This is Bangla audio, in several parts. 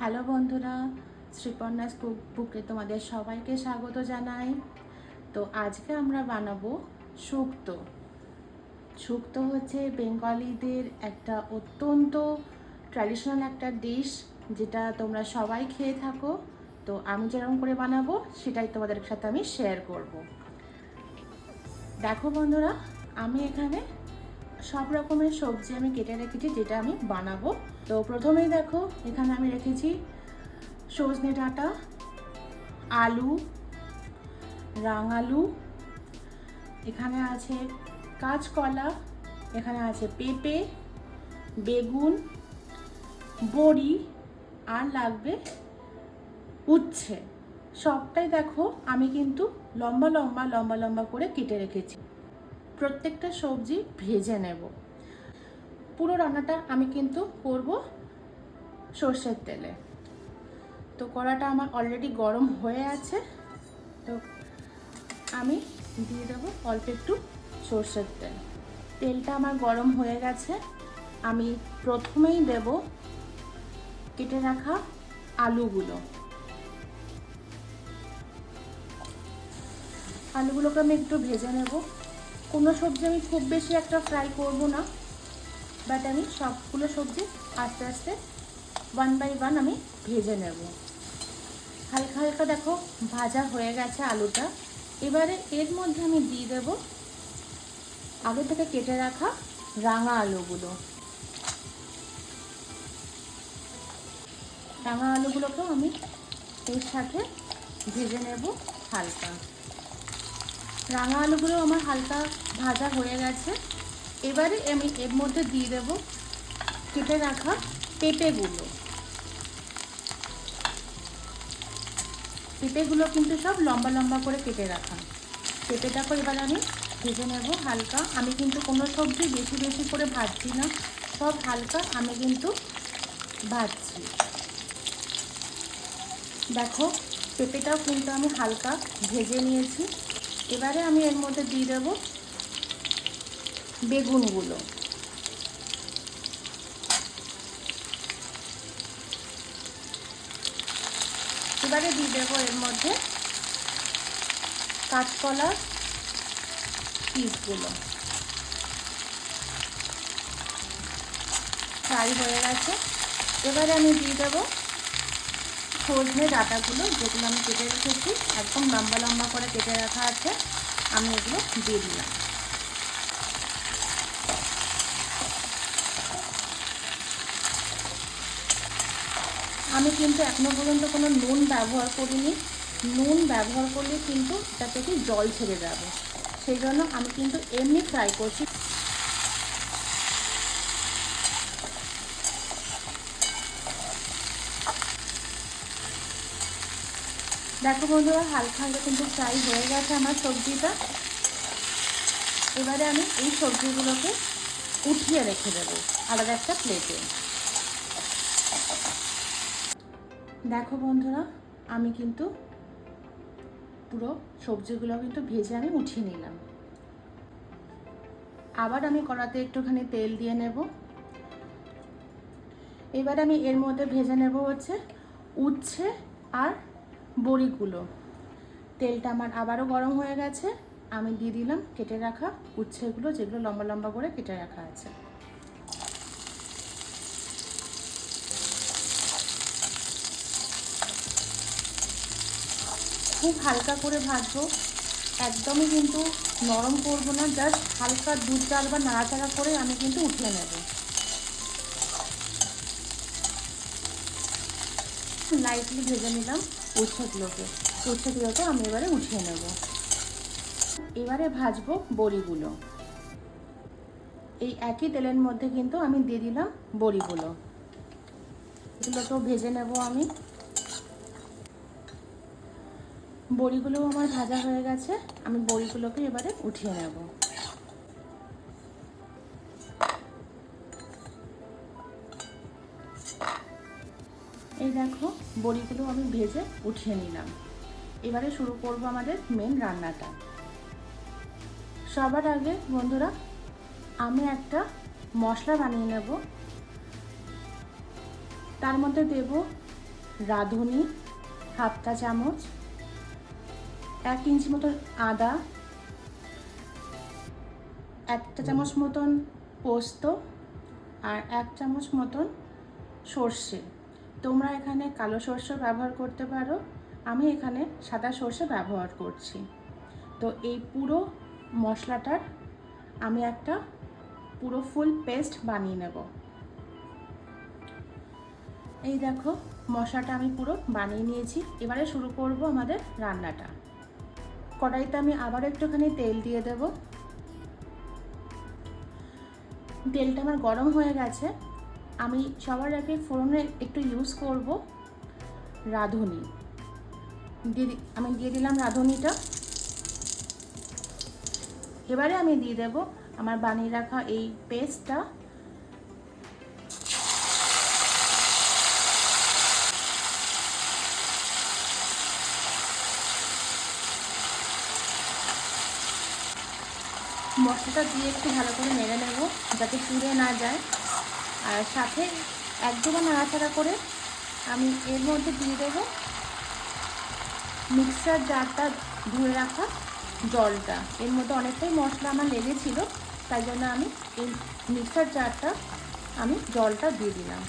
হ্যালো বন্ধুরা, শ্রীপর্ণাস কুকবুকে তোমাদের সবাইকে স্বাগত জানাই। তো আজকে আমরা বানাবো শুক্তো। শুক্তো হচ্ছে বেঙ্গলিদের একটা অত্যন্ত ট্র্যাডিশনাল একটা ডিশ, যেটা তোমরা সবাই খেয়ে থাকো। তো আমি যেরকম করে বানাবো সেটাই তোমাদের সাথে আমি শেয়ার করব। দেখো বন্ধুরা, আমি এখানে সব রকমের সবজি আমি কেটে রেখেছি যেটা আমি বানাবো। তো প্রথমেই দেখো, এখানে আমি রেখেছি সজনে ডাঁটা, আলু, রাঙালু, এখানে আছে কাঁচকলা, এখানে আছে পেঁপে, বেগুন, বড়ি, আর লাগবে উচ্ছে। সবটাই দেখো আমি কিন্তু লম্বা লম্বা লম্বা লম্বা করে কেটে রেখেছি। প্রত্যেকটা সবজি ভেজে নেব। পুরো রান্নাটা আমি কিন্তু করব সর্ষের তেলে। তো কড়াটা আমার অলরেডি গরম হয়ে আছে। তো আমি দিয়ে দেবো অল্প একটু সর্ষের তেল। তেলটা আমার গরম হয়ে গেছে। আমি প্রথমেই দেব কেটে রাখা আলুগুলো। আলুগুলোকে আমি একটু ভেজে নেব। কোনো সবজি আমি খুব বেশি একটা ফ্রাই করব না, বাট আমি সবগুলো সবজি আস্তে আস্তে ওয়ান বাই ওয়ান আমি ভেজে নেব। হালকা হালকা দেখো ভাজা হয়ে গেছে আলুটা। এবারে এর মধ্যে আমি দিয়ে দেব আগে থেকে কেটে রাখা রাঙা আলুগুলো। রাঙা আলুগুলোকেও আমি এর সাথে ভেজে নেব হালকা। রাঙা আলুগুলো আমার হালকা ভাজা হয়ে গেছে। এবারে আমি এর মধ্যে দিয়ে দেব কেটে রাখা পেঁপেগুলো। পেঁপেগুলো কিন্তু সব লম্বা লম্বা করে কেটে রাখা। পেঁপেটাকে এবার আমি ভেজে নেব হালকা। আমি কিন্তু কোনো সবজি বেশি বেশি করে ভাজছি না, সব হালকা আমি কিন্তু ভাজছি। দেখো পেঁপেটাও কিন্তু আমি হালকা ভেজে নিয়েছি। এবারে আমি এর মধ্যে দিয়ে দেব বেগুনগুলো। এবারে দিয়ে দেবো এর মধ্যে কাঁচকলার পিসগুলো। ফ্রাই হয়ে গেছে। এবারে আমি দিয়ে দেবো সজনে ডাঁটাগুলো, যেগুলো আমি কেটে রেখেছি, একদম লম্বা লম্বা করে কেটে রাখা আছে। আমি এগুলো দিয়ে দিলাম। আমি কিন্তু এখনো পর্যন্ত কোনো নুন ব্যবহার করিনি। নুন ব্যবহার করলে কিন্তু এটা থেকে জল ছেড়ে যাবে, সেই জন্য আমি কিন্তু এমনি ফ্রাই করছি। দেখো বন্ধুরা, হালকা হালকা কিন্তু ফ্রাই হয়ে গেছে আমার সবজিটা। এবারে আমি এই সবজিগুলোকে উঠিয়ে রেখে দেবো আলাদা একটা প্লেটে। দেখো বন্ধুরা, আমি কিন্তু পুরো সবজিগুলো কিন্তু ভেজে আমি উঠিয়ে নিলাম। আবার আমি কড়াতে একটুখানি তেল দিয়ে নেব। এবার আমি এর মধ্যে ভেজে নেব হচ্ছে উচ্ছে আর বড়িগুলো। তেলটা আমার আবারও গরম হয়ে গেছে। আমি দিয়ে দিলাম কেটে রাখা উচ্ছেগুলো, যেগুলো লম্বা লম্বা করে কেটে রাখা আছে। খুব হালকা করে ভাজবো, একদমই কিন্তু নরম করবো না, জাস্ট হালকা দুধ চাল বা নাড়াচাড়া করে আমি কিন্তু উঠিয়ে নেব। লাইটলি ভেজে নিলাম উচ্ছেগুলোকে আমি এবারে উঠিয়ে নেব। এবারে ভাজবো বড়িগুলো। এই একই তেলের মধ্যে কিন্তু আমি দিয়ে দিলাম বড়িগুলো। এগুলোকেও ভেজে নেব আমি। বড়িগুলো আমার ভাজা হয়ে গেছে। আমি বড়িগুলোকে এবারে উঠিয়ে নেব। এই দেখো বড়িগুলো আমি ভেজে উঠিয়ে নিলাম। এবারে শুরু করব আমাদের মেন রান্নাটা। সবার আগে বন্ধুরা, আমি একটা মশলা বানিয়ে নেব। তার মধ্যে দেব রাঁধুনি হাফ চা চামচ, 1 ইঞ্চি মতন আদা, 1 চা চামচ মতন পোস্ত আর 1 চামচ মতন সর্ষে। তোমরা এখানে কালো সর্ষে ব্যবহার করতে পারো, আমি এখানে সাদা সর্ষে ব্যবহার করছি। তো এই পুরো মশলাটার আমি একটা পুরো ফুল পেস্ট বানিয়ে নেব। এই দেখো মশলাটা আমি পুরো বানিয়ে নিয়েছি। এবারে শুরু করব আমাদের রান্নাটা। কড়াইতে আমি আবার একটুখানি তেল দিয়ে দেব। তেলটা আমার গরম হয়ে গেছে। আমি সবার আগে ফোড়নে একটু ইউজ করব রাঁধুনি। আমি দিয়ে দিলাম রাঁধুনিটা। এবারে আমি দিয়ে দেব আমার বানিয়ে রাখা এই পেস্টটা। মশলাটা দিয়ে একটু ভালো করে নেড়ে নেব যাতে পুড়ে না যায়। আর সাথে একদম নাড়াচাড়া করে আমি এর মধ্যে দিয়ে দেব মিক্সার জারটা ধুয়ে রাখা জলটা। এর মধ্যে অনেকটাই মশলা আমার লেগেছিল, তাই জন্য আমি এই মিক্সার জারটা আমি জলটা দিয়ে দিলাম।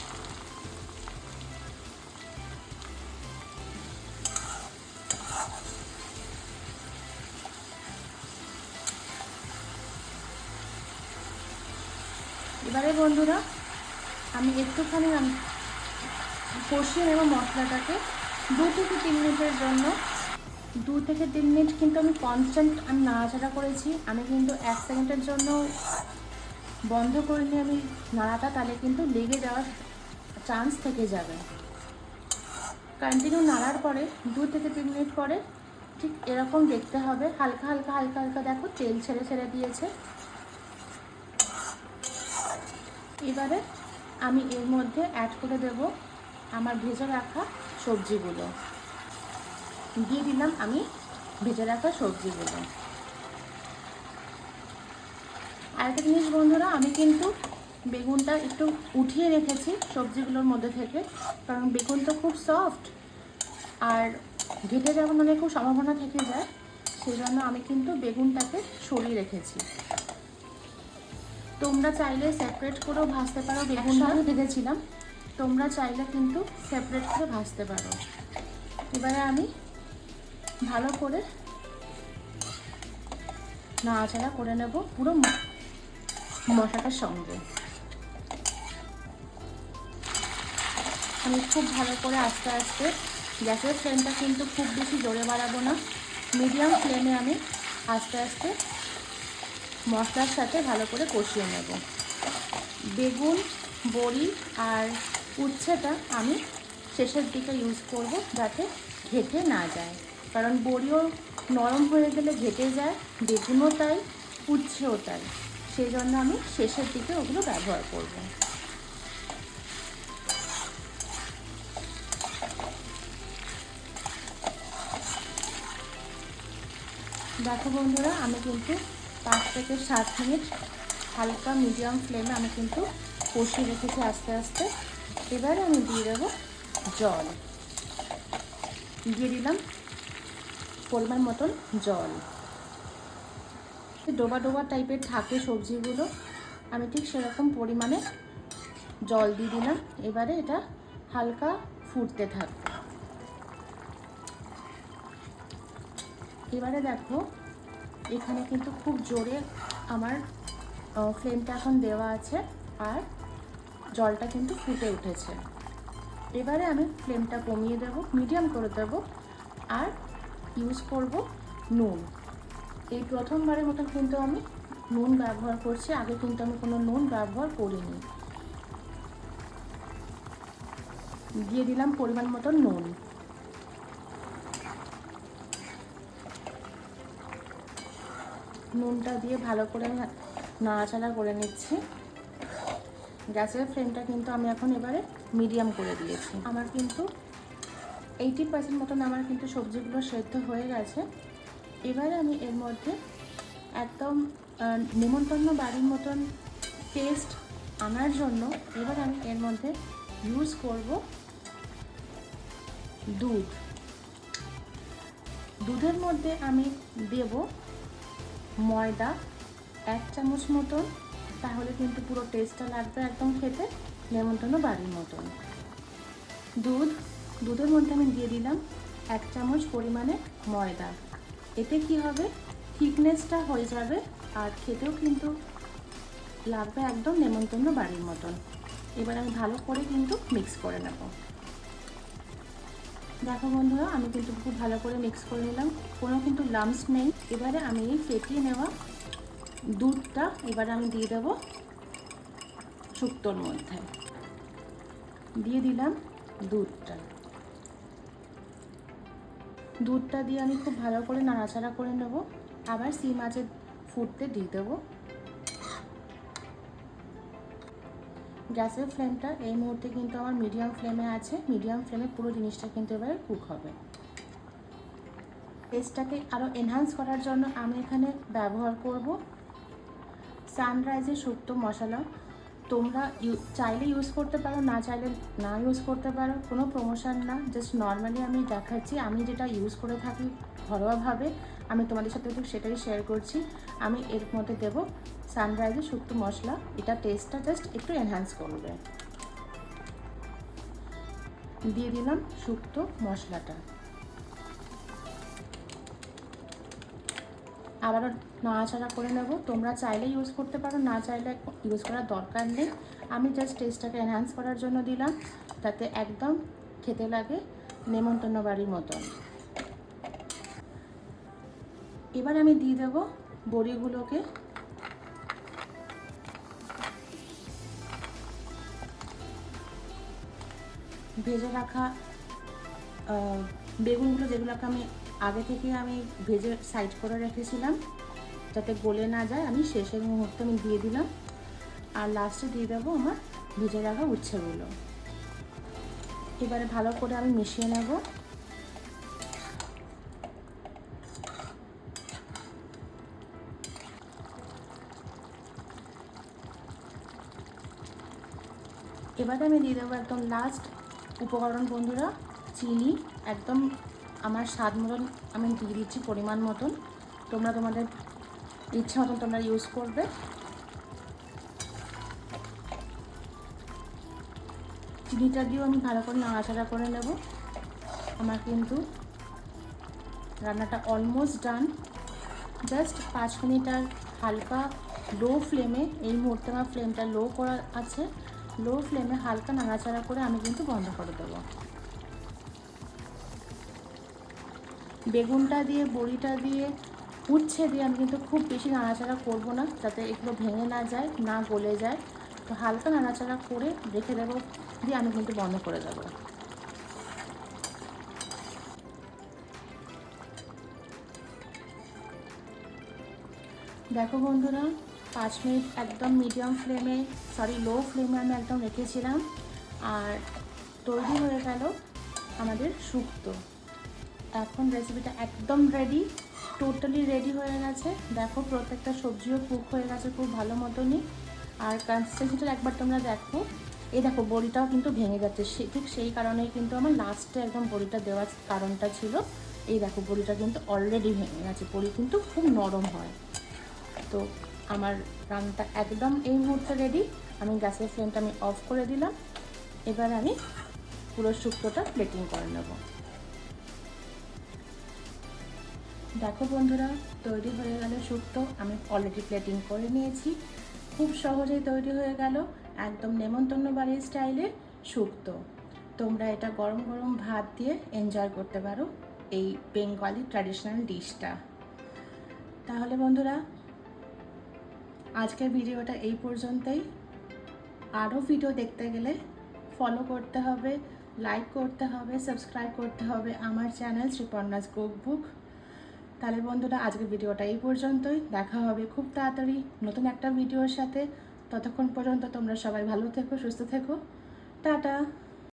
এবারে বন্ধুরা আমি একটুখানি কষিয়ে নেব মশলাটাকে 2 থেকে 3 মিনিটের জন্য। 2 থেকে 3 মিনিট কিন্তু আমি কনস্ট্যান্ট নাড়াচাড়া করেছি। আমি কিন্তু 1 সেকেন্ডের জন্য বন্ধ করে নিয়ে আমি নাড়াটা, তাহলে কিন্তু লেগে যাওয়ার চান্স থেকে যাবে। কন্টিনিউ নাড়ার পরে 2 থেকে 3 মিনিট পরে ঠিক এরকম দেখতে হবে, হালকা হালকা হালকা হালকা দেখো তেল ছেড়ে ছেড়ে দিয়েছে। এবারে আমি এর মধ্যে অ্যাড করে দেব আমার ভেজে রাখা সবজিগুলো। দিয়ে দিলাম আমি ভেজে রাখা সবজিগুলো। আরেকটা জিনিস বন্ধুরা, আমি কিন্তু বেগুনটা একটু উঠিয়ে রেখেছি সবজিগুলোর মধ্যে থেকে, কারণ বেগুন তো খুব সফট আর ঘেটে যাওয়ার মানে খুব সম্ভাবনা থেকে যায়, সেই জন্য আমি কিন্তু বেগুনটাকে সরিয়ে রেখেছি। তোমরা চাইলে সেপারেট করেও ভাজতে পারো, বেগুনটা আমি ভেজেছিলাম, তোমরা চাইলে কিন্তু সেপারেট করে ভাজতে পারো। এবারে আমি ভালো করে নাড়াচাড়া করে নেব পুরো মশলাটার সঙ্গে। আমি খুব ভালো করে আস্তে আস্তে, গ্যাসের ফ্লেমটা কিন্তু খুব বেশি জোরে বাড়াবো না, মিডিয়াম ফ্লেমে আমি আস্তে আস্তে মশলার সাথে ভালো করে কষিয়ে নেব। বেগুন, বড়ি আর উচ্ছেটা আমি শেষের দিকে ইউজ করব যাতে ঘেটে না যায়, কারণ বড়িও নরম হয়ে গেলে ঘেটে যায়, বেগুনও তাই, উচ্ছেও তাই, সেই জন্য আমি শেষের দিকে ওগুলো ব্যবহার করব। দেখো বন্ধুরা, আমি কিন্তু 5 থেকে 7 মিনিট হালকা মিডিয়াম ফ্লেমে আমি কিন্তু কষিয়ে রেখেছি আস্তে আস্তে। এবারে আমি দিয়ে দেবো জল। দিয়ে দিলাম পরিমাণ মতন জল। ডোবা ডোবা টাইপের থাকে সবজিগুলো, আমি ঠিক সেরকম পরিমাণে জল দিয়ে দিলাম। এবারে এটা হালকা ফুটতে থাকবে। এবারে দেখো এখানে কিন্তু খুব জোরে আমার ফ্লেমটা এখন দেওয়া আছে আর জলটা কিন্তু ফুটে উঠেছে। এবারে আমি ফ্লেমটা কমিয়ে দেব, মিডিয়াম করে দেব আর ইউজ করব নুন। এই প্রথমবারের মতন কিন্তু আমি নুন ব্যবহার করছি, আগে কিন্তু আমি কোনো নুন ব্যবহার করিনি। দিয়ে দিলাম পরিমাণ মতন নুন। নুনটা দিয়ে ভালো করে নাড়াচাড়া করে নিচ্ছি। গ্যাসের ফ্লেমটা কিন্তু আমি এখন এবারে মিডিয়াম করে দিয়েছি। আমার কিন্তু 80% মতন আমার কিন্তু সবজিগুলো সেদ্ধ হয়ে গেছে। এবারে আমি এর মধ্যে একদম নেমন্তন্ন বাড়ির মতন টেস্ট আনার জন্য এবার আমি এর মধ্যে ইউজ করব দুধের মধ্যে আমি দেব ময়দা 1 চামচ মতন, তাহলে কিন্তু পুরো টেস্টটা লাগবে একদম খেতে নেমন্তন্ন বাড়ির মতন। দুধের মধ্যে আমি দিয়ে দিলাম 1 চামচ পরিমাণে ময়দা। এতে কি হবে, থিকনেসটা হয়ে যাবে আর খেতেও কিন্তু লাগবে একদম নেমন্তন্ন বাড়ির মতন। এবার আমি ভালো করে কিন্তু মিক্স করে নেব। দেখো বন্ধুরা, আমি কিন্তু খুব ভালো করে মিক্স করে নিলাম, কোনো কিন্তু লাম্পস নেই। এবারে আমি এই ফেটিয়ে নেওয়া দুধটা এবারে আমি দিয়ে দেবো শুক্তোর মধ্যে। দিয়ে দিলাম দুধটা দিয়ে আমি খুব ভালো করে নাড়াচাড়া করে নেব। আবার সিম আঁচে ফুটতে দিয়ে দেবো। গ্যাসের ফ্লেমটা এই মুহূর্তে কিন্তু আমার মিডিয়াম ফ্লেমে আছে। মিডিয়াম ফ্লেমে পুরো জিনিসটা কিন্তু এবারে কুক হবে। টেস্টটাকে আরও এনহান্স করার জন্য আমি এখানে ব্যবহার করব সানরাইজের শুক্তো মশলা। তোমরা চাইলে ইউজ করতে পারো, না চাইলে না ইউজ করতে পারো, কোনো প্রমোশন না, জাস্ট নর্মালি আমি দেখাচ্ছি। আমি যেটা ইউজ করে থাকি ঘরোয়াভাবে, আমি তোমাদের সাথে একটু সেটাই শেয়ার করছি। আমি এর মধ্যে দেবো সানরাইজের শুক্তো মশলা, এটা টেস্টটা জাস্ট একটু এনহ্যান্স করবে। দিয়ে দিলাম শুক্তো মশলাটা। আবারও নাড়াচাড়া করে নেব। তোমরা চাইলে ইউজ করতে পারো, না চাইলে ইউজ করার দরকার নেই। আমি জাস্ট টেস্টটাকে এনহ্যান্স করার জন্য দিলাম, যাতে একদম খেতে লাগে নেমন্তন্ন বাড়ির মতন। এবার আমি দিয়ে দেবো বড়িগুলোকে। ভেজে রাখা বেগুনগুলো, যেগুলোকে আমি আগে থেকে আমি ভেজে সাইড করে রেখেছিলাম যাতে গলে না যায়, আমি শেষের মুহূর্তে আমি দিয়ে দিলাম। আর লাস্টে দিয়ে দেবো আমার ভেজে রাখা উচ্ছেগুলো। এবারে ভালো করে আমি মিশিয়ে নেব। এবারে আমি দিয়ে দেবো একদম লাস্ট উপকরণ বন্ধুরা, চিনি। একদম আমার স্বাদ মতন আমি দিয়ে দিচ্ছি, পরিমাণ মতন। তোমরা তোমাদের ইচ্ছা মতন তোমরা ইউজ করবে। চিনিটা দিয়েও আমি ভালো করে নাড়াচাড়া করে নেব। আমার কিন্তু রান্নাটা অলমোস্ট ডান। জাস্ট 5 মিনিট আর হালকা লো ফ্লেমে, এই মুহূর্তে আমার ফ্লেমটা লো করা আছে, লো ফ্লেমে হালকা নাড়াচাড়া করে আমি কিন্তু বন্ধ করে দেবো। বেগুনটা দিয়ে, বড়িটা দিয়ে, উচ্ছে দিয়ে আমি কিন্তু খুব বেশি নাড়াচাড়া করব না, যাতে এগুলো ভেঙে না যায়, না গলে যায়। তো হালকা নাড়াচাড়া করে রেখে দেবো, দিয়ে আমি কিন্তু বন্ধ করে দেবো। দেখো বন্ধুরা, 5 মিনিট একদম মিডিয়াম ফ্লেমে, লো ফ্লেমে আমি একদম রেখেছিলাম, আর তৈরি হয়ে গেল আমাদের শুক্তো। এখন রেসিপিটা একদম রেডি, টোটালি রেডি হয়ে গেছে। দেখো প্রত্যেকটা সবজিও কুক হয়ে গেছে খুব ভালো মতনই। আর কনসিস্টেন্সিটা একবার তোমরা দেখো, এই দেখো বড়িটাও কিন্তু ভেঙে যাচ্ছে, ঠিক সেই কারণেই কিন্তু আমার লাস্টে একদম বড়িটা দেওয়ার কারণটা ছিল। এই দেখো বড়িটা কিন্তু অলরেডি ভেঙে গেছে, বড়ি কিন্তু খুব নরম হয়। তো আমার রান্নাটা একদম এই মুহূর্তে রেডি। আমি গ্যাসের ফ্লেমটা আমি অফ করে দিলাম। এবার আমি পুরো শুক্তোটা প্লেটিং করে নেব। দেখো বন্ধুরা, তৈরি হয়ে গেল শুক্তো। আমি অলরেডি প্লেটিং করে নিয়েছি। খুব সহজেই তৈরি হয়ে গেল একদম নেমন্তন্ন বাড়ির স্টাইলে শুক্তো। তোমরা এটা গরম গরম ভাত দিয়ে এনজয় করতে পারো এই বেঙ্গলি ট্র্যাডিশনাল ডিশটা। তাহলে বন্ধুরা, আজকের ভিডিওটা এই পর্যন্তই। আরও ভিডিও দেখতে গেলে ফলো করতে হবে, লাইক করতে হবে, সাবস্ক্রাইব করতে হবে আমার চ্যানেল শ্রীপর্ণাস কুকবুক। তাহলে বন্ধুরা, আজকের ভিডিওটা এই পর্যন্তই। দেখা হবে খুব তাড়াতাড়ি নতুন একটা ভিডিওর সাথে। ততক্ষণ পর্যন্ত তোমরা সবাই ভালো থেকো, সুস্থ থেকো। টাটা।